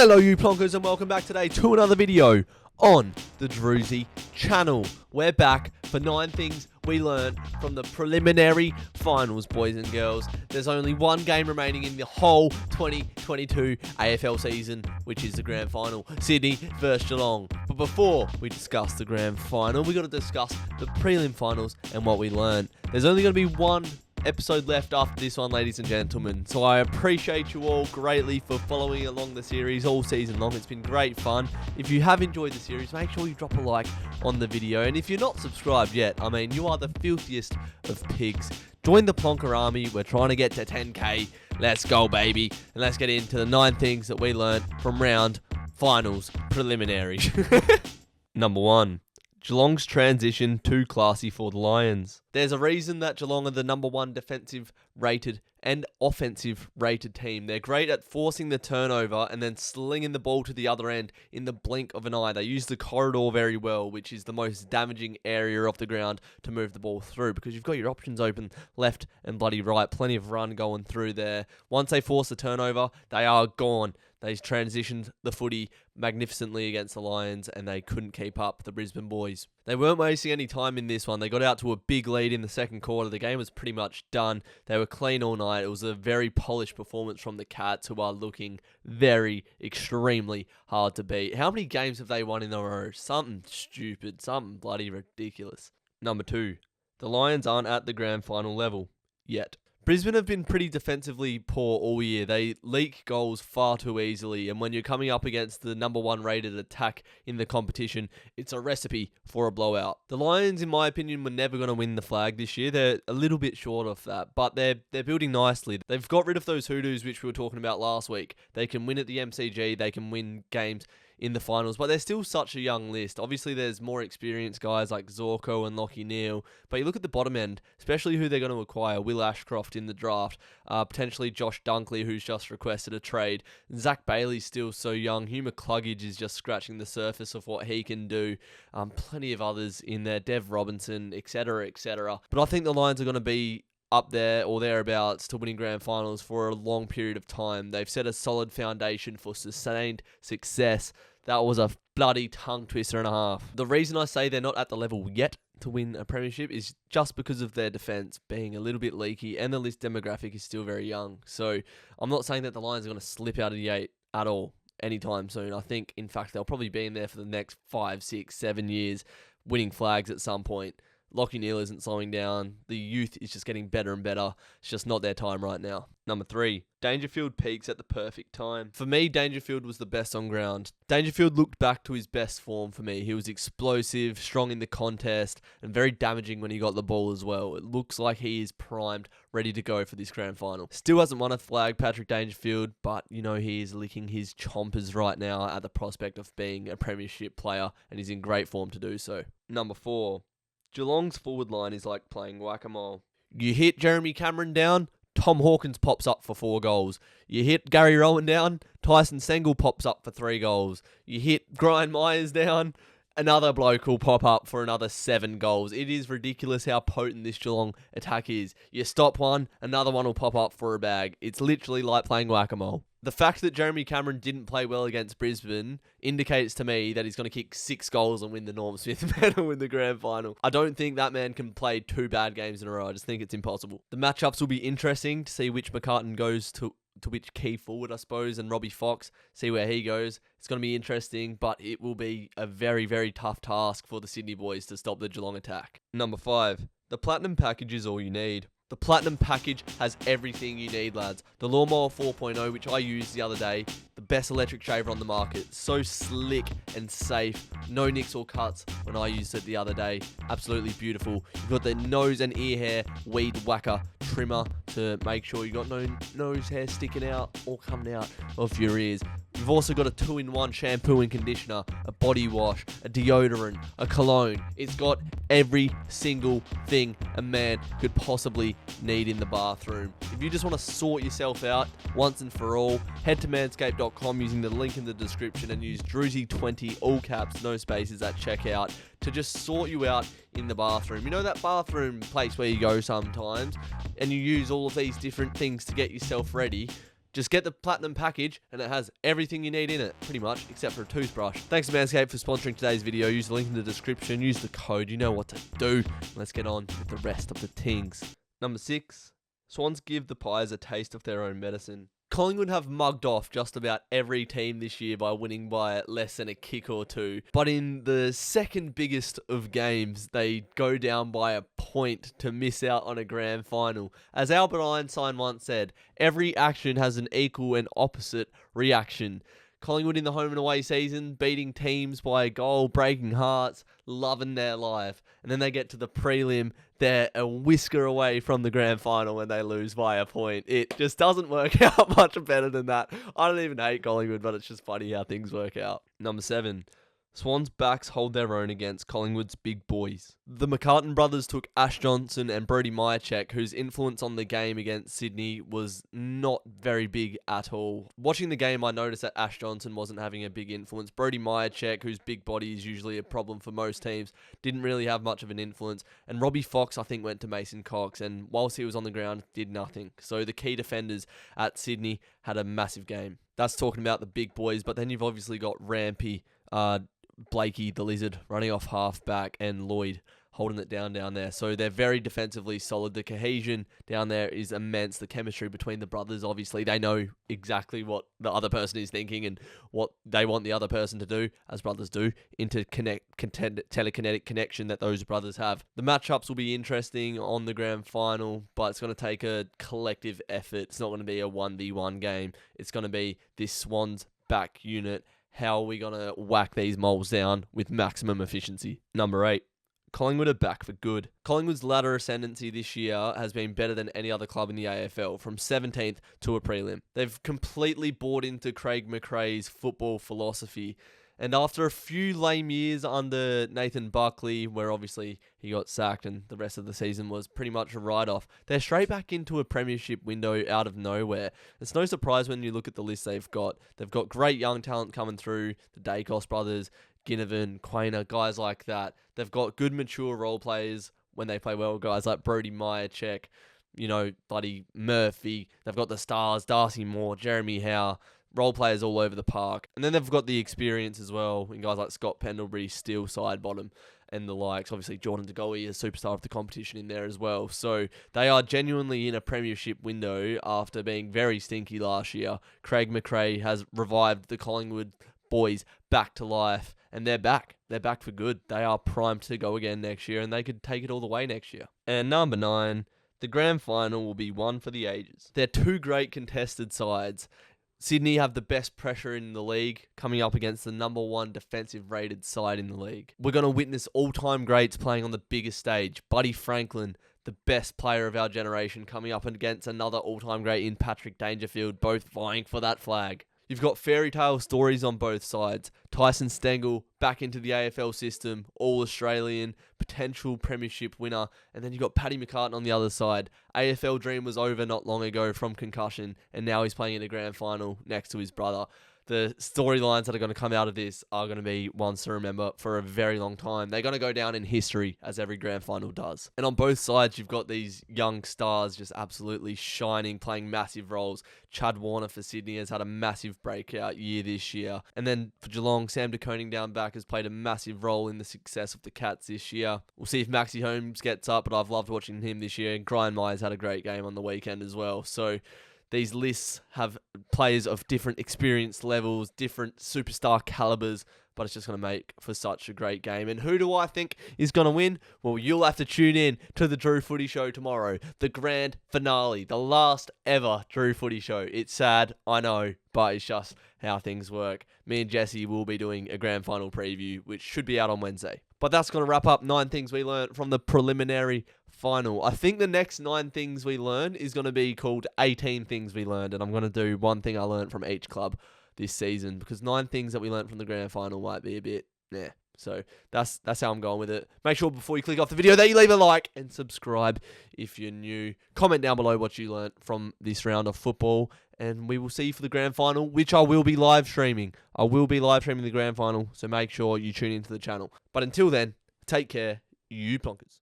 Hello you plonkers and welcome back today to another video on the Drewzy channel. We're back for 9 things we learned from the preliminary finals, boys and girls. There's only one game remaining in the whole 2022 AFL season, which is the grand final, Sydney versus Geelong. But before we discuss the grand final, we got to discuss the prelim finals and what we learned. There's only going to be one episode left after this one, ladies and gentlemen, so I appreciate you all greatly for following along the series all season long. It's been great fun. If you have enjoyed the series, make sure you drop a like on the video, and if you're not subscribed yet, I mean, you are the filthiest of pigs. Join the Plonker army. We're trying to get to 10k. Let's go, baby, and let's get into the 9 things that we learned from round finals preliminary. Number 1. Geelong's transition too classy for the Lions. There's a reason that Geelong are the number 1 defensive rated and offensive rated team. They're great at forcing the turnover and then slinging the ball to the other end in the blink of an eye. They use the corridor very well, which is the most damaging area of the ground to move the ball through, because you've got your options open left and bloody right. Plenty of run going through there. Once they force the turnover, they are gone. They transitioned the footy magnificently against the Lions and they couldn't keep up, the Brisbane boys. They weren't wasting any time in this one. They got out to a big lead in the second quarter. The game was pretty much done. They were clean all night. It was a very polished performance from the Cats, who are looking very, extremely hard to beat. How many games have they won in a row? Something stupid. Something bloody ridiculous. Number 2. The Lions aren't at the grand final level yet. Brisbane have been pretty defensively poor all year. They leak goals far too easily, and when you're coming up against the number 1 rated attack in the competition, it's a recipe for a blowout. The Lions, in my opinion, were never going to win the flag this year. They're a little bit short of that, but they're building hoodously. They've got rid of those hoodoos, which we were talking about last week. They can win at the MCG, they can win games in the finals, but they're still such a young list. Obviously, there's more experienced guys like Zorko and Lachie Neale, but you look at the bottom end, especially who they're going to acquire. Will Ashcroft in the draft, potentially Josh Dunkley, who's just requested a trade. Zach Bailey's still so young. Hugh McCluggage is just scratching the surface of what he can do. Plenty of others in there, Dev Robinson, etc., etc. But I think the Lions are going to be up there or thereabouts to winning grand finals for a long period of time. They've set a solid foundation for sustained success. That was a bloody tongue twister and a half. The reason I say they're not at the level yet to win a premiership is just because of their defence being a little bit leaky, and the list demographic is still very young. So I'm not saying that the Lions are going to slip out of the 8 at all anytime soon. I think, in fact, they'll probably be in there for the next 5, 6, 7 years, winning flags at some point. Lachie Neale isn't slowing down. The youth is just getting better and better. It's just not their time right now. Number 3. Dangerfield peaks at the perfect time. For me, Dangerfield was the best on ground. Dangerfield looked back to his best form for me. He was explosive, strong in the contest, and very damaging when he got the ball as well. It looks like he is primed, ready to go for this grand final. Still hasn't won a flag, Patrick Dangerfield, but you know he is licking his chompers right now at the prospect of being a premiership player, and he's in great form to do so. Number 4. Geelong's forward line is like playing whack-a-mole. You hit Jeremy Cameron down, Tom Hawkins pops up for 4 goals. You hit Gary Rowan down, Tyson Sengel pops up for 3 goals. You hit Brian Myers down, another bloke will pop up for another 7 goals. It is ridiculous how potent this Geelong attack is. You stop one, another one will pop up for a bag. It's literally like playing whack-a-mole. The fact that Jeremy Cameron didn't play well against Brisbane indicates to me that he's going to kick 6 goals and win the Norm Smith medal in the grand final. I don't think that man can play 2 bad games in a row. I just think it's impossible. The matchups will be interesting to see which McCartan goes to which key forward, I suppose, and Robbie Fox, see where he goes. It's going to be interesting, but it will be a very, very tough task for the Sydney boys to stop the Geelong attack. Number 5. The Platinum package is all you need. The Platinum package has everything you need, lads. The Lawnmower 4.0, which I used the other day, the best electric shaver on the market. So slick and safe. No nicks or cuts when I used it the other day. Absolutely beautiful. You've got the nose and ear hair weed whacker trimmer to make sure you got no nose hair sticking out or coming out of your ears. You've also got a 2-in-1 shampoo and conditioner, a body wash, a deodorant, a cologne. It's got every single thing a man could possibly need in the bathroom. If you just want to sort yourself out once and for all, head to manscaped.com using the link in the description and use Drewzy20, all caps, no spaces at checkout, to just sort you out in the bathroom. You know that bathroom place where you go sometimes and you use all of these different things to get yourself ready? Just get the platinum package and it has everything you need in it, pretty much, except for a toothbrush. Thanks to Manscaped for sponsoring today's video. Use the link in the description, use the code, you know what to do. Let's get on with the rest of the things. Number 6, Swans give the Pies a taste of their own medicine. Collingwood have mugged off just about every team this year by winning by less than a kick or two. But in the second biggest of games, they go down by a point to miss out on a grand final. As Albert Einstein once said, every action has an equal and opposite reaction. Collingwood in the home and away season, beating teams by a goal, breaking hearts, loving their life. And then they get to the prelim, they're a whisker away from the grand final and they lose by a point. It just doesn't work out much better than that. I don't even hate Collingwood, but it's just funny how things work out. Number 7. Swans' backs hold their own against Collingwood's big boys. The McCartan brothers took Ash Johnson and Brodie Myercheck, whose influence on the game against Sydney was not very big at all. Watching the game, I noticed that Ash Johnson wasn't having a big influence. Brodie Myercheck, whose big body is usually a problem for most teams, didn't really have much of an influence. And Robbie Fox, I think, went to Mason Cox, and whilst he was on the ground, did nothing. So the key defenders at Sydney had a massive game. That's talking about the big boys, but then you've obviously got Rampy, Blakey, the Lizard, running off half-back, and Lloyd holding it down there. So they're very defensively solid. The cohesion down there is immense. The chemistry between the brothers, obviously, they know exactly what the other person is thinking and what they want the other person to do, as brothers do, telekinetic connection that those brothers have. The matchups will be interesting on the grand final, but it's going to take a collective effort. It's not going to be a 1v1 game. It's going to be this Swans back unit. How are we going to whack these moles down with maximum efficiency? Number 8, Collingwood are back for good. Collingwood's ladder ascendancy this year has been better than any other club in the AFL, from 17th to a prelim. They've completely bought into Craig McRae's football philosophy. And after a few lame years under Nathan Buckley, where obviously he got sacked and the rest of the season was pretty much a write-off, they're straight back into a premiership window out of nowhere. It's no surprise when you look at the list they've got. They've got great young talent coming through, the Dacos brothers, Ginnivan, Quainer, guys like that. They've got good mature role players when they play well, guys like Brodie Myercheck, Buddy Murphy. They've got the stars, Darcy Moore, Jeremy Howe, role players all over the park. And then they've got the experience as well, in guys like Scott Pendlebury, Steele, Sidebottom, and the likes. Obviously, Jordan De Goey is a superstar of the competition in there as well. So they are genuinely in a premiership window after being very stinky last year. Craig McRae has revived the Collingwood boys back to life, and they're back. They're back for good. They are primed to go again next year, and they could take it all the way next year. And number 9, the grand final will be one for the ages. They're two great contested sides. Sydney have the best pressure in the league, coming up against the number 1 defensive rated side in the league. We're going to witness all-time greats playing on the biggest stage. Buddy Franklin, the best player of our generation, coming up against another all-time great in Patrick Dangerfield, both vying for that flag. You've got fairy tale stories on both sides. Tyson Stengel back into the AFL system, all-Australian, potential premiership winner. And then you've got Paddy McCartan on the other side. AFL dream was over not long ago from concussion, and now he's playing in a grand final next to his brother. The storylines that are going to come out of this are going to be ones to remember for a very long time. They're going to go down in history, as every grand final does. And on both sides, you've got these young stars just absolutely shining, playing massive roles. Chad Warner for Sydney has had a massive breakout year this year. And then for Geelong, Sam de Koning down back has played a massive role in the success of the Cats this year. We'll see if Maxi Holmes gets up, but I've loved watching him this year. And Brian Myers had a great game on the weekend as well. So these lists have players of different experience levels, different superstar calibers, but it's just going to make for such a great game. And who do I think is going to win? Well, you'll have to tune in to the Drew Footy Show tomorrow, the grand finale, the last ever Drew Footy Show. It's sad, I know, but it's just how things work. Me and Jesse will be doing a grand final preview, which should be out on Wednesday. But that's going to wrap up 9 things we learned from the preliminary final. I think the next 9 things we learn is going to be called 18 things we learned, and I'm going to do one thing I learned from each club this season, because 9 things that we learned from the grand final might be a bit so that's how I'm going with it. Make sure before you click off the video that you leave a like and subscribe if you're new. Comment down below what you learnt from this round of football, and we will see you for the grand final, which I will be live streaming. I will be live streaming the grand final, so make sure you tune into the channel. But until then, take care, you plonkers.